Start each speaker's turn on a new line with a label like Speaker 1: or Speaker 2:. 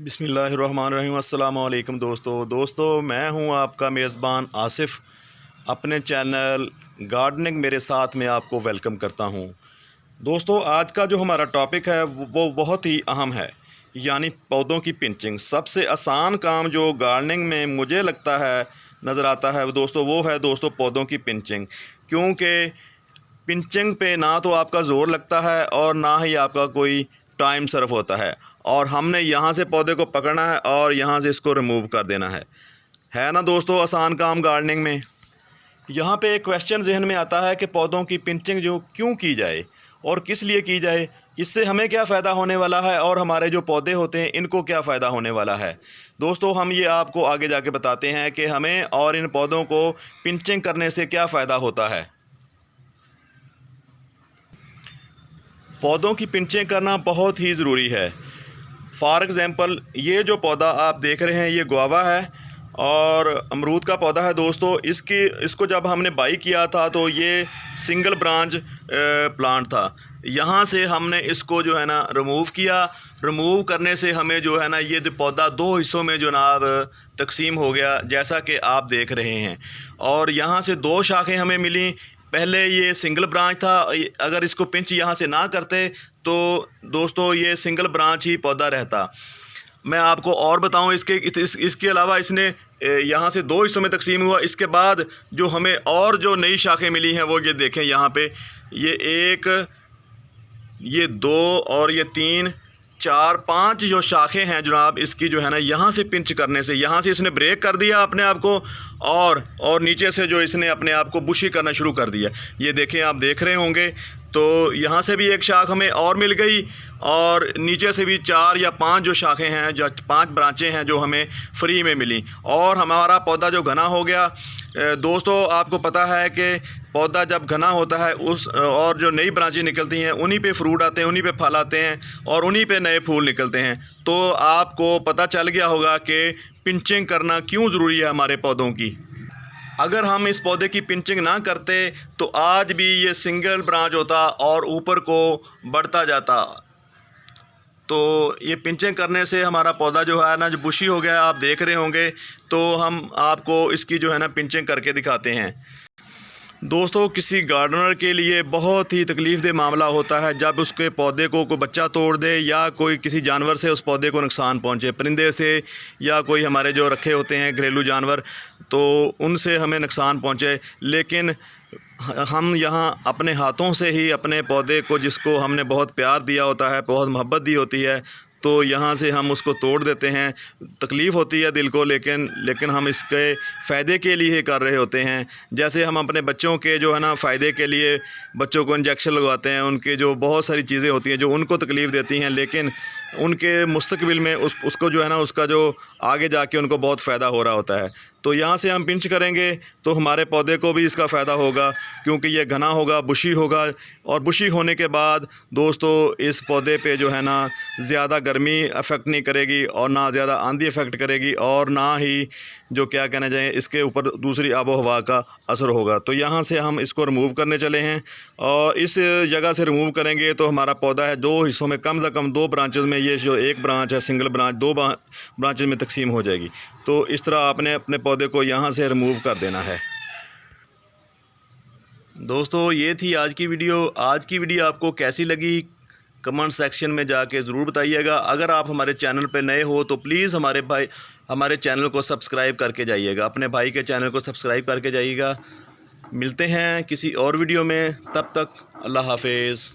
Speaker 1: बिस्मिल्लाहिर्रहमानिर्रहीम। अस्सलामु अलैकुम दोस्तों मैं हूं आपका मेज़बान आसिफ़। अपने चैनल गार्डनिंग मेरे साथ में आपको वेलकम करता हूं। दोस्तों, आज का जो हमारा टॉपिक है वो बहुत ही अहम है, यानी पौधों की पिंचिंग। सबसे आसान काम जो गार्डनिंग में मुझे लगता है नज़र आता है दोस्तों, वो है दोस्तों पौधों की पिंचिंग। क्योंकि पिंचिंग पे ना तो आपका ज़ोर लगता है और ना ही आपका कोई टाइम सर्व होता है, और हमने यहाँ से पौधे को पकड़ना है और यहाँ से इसको रिमूव कर देना है ना दोस्तों, आसान काम गार्डनिंग में। यहाँ पे एक क्वेश्चन जहन में आता है कि पौधों की पिंचिंग जो क्यों की जाए और किस लिए की जाए, इससे हमें क्या फ़ायदा होने वाला है और हमारे जो पौधे होते हैं इनको क्या फ़ायदा होने वाला है। दोस्तों, हम ये आपको आगे जाके बताते हैं कि हमें और इन पौधों को पिंचिंग करने से क्या फ़ायदा होता है। पौधों की पिंचिंग करना बहुत ही ज़रूरी है। फॉर एग्ज़ाम्पल, ये जो पौधा आप देख रहे हैं ये गुआवा है और अमरूद का पौधा है दोस्तों। इसको जब हमने बाई किया था तो ये सिंगल ब्रांच प्लांट था। यहाँ से हमने इसको जो है ना रिमूव किया। रिमूव करने से हमें जो है ना ये पौधा दो हिस्सों में जनाब तकसीम हो गया, जैसा कि आप देख रहे हैं। और यहाँ से दो शाखें हमें मिली। पहले ये सिंगल ब्रांच था, अगर इसको पिंच यहाँ से ना करते तो दोस्तों ये सिंगल ब्रांच ही पौधा रहता। मैं आपको और बताऊं, इसके अलावा इसने यहाँ से दो हिस्सों में तकसीम हुआ। इसके बाद जो हमें और जो नई शाखें मिली हैं वो ये देखें, यहाँ पे ये एक, ये दो और ये तीन, चार, पांच जो शाखें हैं जनाब इसकी जो है ना, यहाँ से पिंच करने से यहाँ से इसने ब्रेक कर दिया अपने आप को, और नीचे से जो इसने अपने आप को बुशी करना शुरू कर दिया। ये देखें, आप देख रहे होंगे, तो यहाँ से भी एक शाख हमें और मिल गई और नीचे से भी चार या पांच जो शाखें हैं, जो पांच ब्रांचें हैं जो हमें फ्री में मिली, और हमारा पौधा जो घना हो गया। दोस्तों, आपको पता है कि पौधा जब घना होता है और जो नई ब्रांचें निकलती हैं उन्हीं पे फ्रूट आते हैं, उन्हीं पे फल आते हैं और उन्हीं पे नए फूल निकलते हैं। तो आपको पता चल गया होगा कि पिंचिंग करना क्यों ज़रूरी है हमारे पौधों की। अगर हम इस पौधे की पिंचिंग ना करते तो आज भी ये सिंगल ब्रांच होता और ऊपर को बढ़ता जाता। तो ये पिंचिंग करने से हमारा पौधा जो है ना, जो बुशी हो गया आप देख रहे होंगे, तो हम आपको इसकी जो है ना पिंचिंग करके दिखाते हैं। दोस्तों, किसी गार्डनर के लिए बहुत ही तकलीफ़देह मामला होता है जब उसके पौधे को कोई बच्चा तोड़ दे या कोई किसी जानवर से उस पौधे को नुकसान पहुंचे, परिंदे से या कोई हमारे जो रखे होते हैं घरेलू जानवर, तो उनसे हमें नुकसान पहुंचे। लेकिन हम यहाँ अपने हाथों से ही अपने पौधे को, जिसको हमने बहुत प्यार दिया होता है, बहुत मोहब्बत दी होती है, तो यहाँ से हम उसको तोड़ देते हैं। तकलीफ़ होती है दिल को, लेकिन हम इसके फ़ायदे के लिए कर रहे होते हैं। जैसे हम अपने बच्चों के जो है ना फ़ायदे के लिए बच्चों को इंजेक्शन लगवाते हैं, उनके जो बहुत सारी चीज़ें होती हैं जो उनको तकलीफ़ देती हैं, लेकिन उनके मुस्तकबिल में उसको जो है ना, उसका जो आगे जाके उनको बहुत फ़ायदा हो रहा होता है। तो यहाँ से हम पिंच करेंगे तो हमारे पौधे को भी इसका फ़ायदा होगा, क्योंकि ये घना होगा, बुशी होगा, और बुशी होने के बाद दोस्तों इस पौधे पे जो है ना ज़्यादा गर्मी अफेक्ट नहीं करेगी और ना ज़्यादा आंधी अफेक्ट करेगी, और ना ही जो क्या कहना चाहिए इसके ऊपर दूसरी आबो हवा का असर होगा। तो यहाँ से हम इसको रिमूव करने चले हैं, और इस जगह से रिमूव करेंगे तो हमारा पौधा है दो हिस्सों में, कम से कम दो ब्रांचेस में, ये जो एक ब्रांच है सिंगल ब्रांच, दो ब्रांचेस में तकसीम हो जाएगी। तो इस तरह आपने अपने पौधे को यहाँ से रिमूव कर देना है। दोस्तों, ये थी आज की वीडियो। आज की वीडियो आपको कैसी लगी कमेंट सेक्शन में जाके ज़रूर बताइएगा। अगर आप हमारे चैनल पे नए हो तो प्लीज़ हमारे चैनल को सब्सक्राइब करके जाइएगा, अपने भाई के चैनल को सब्सक्राइब करके जाइएगा। मिलते हैं किसी और वीडियो में, तब तक अल्लाह हाफिज़।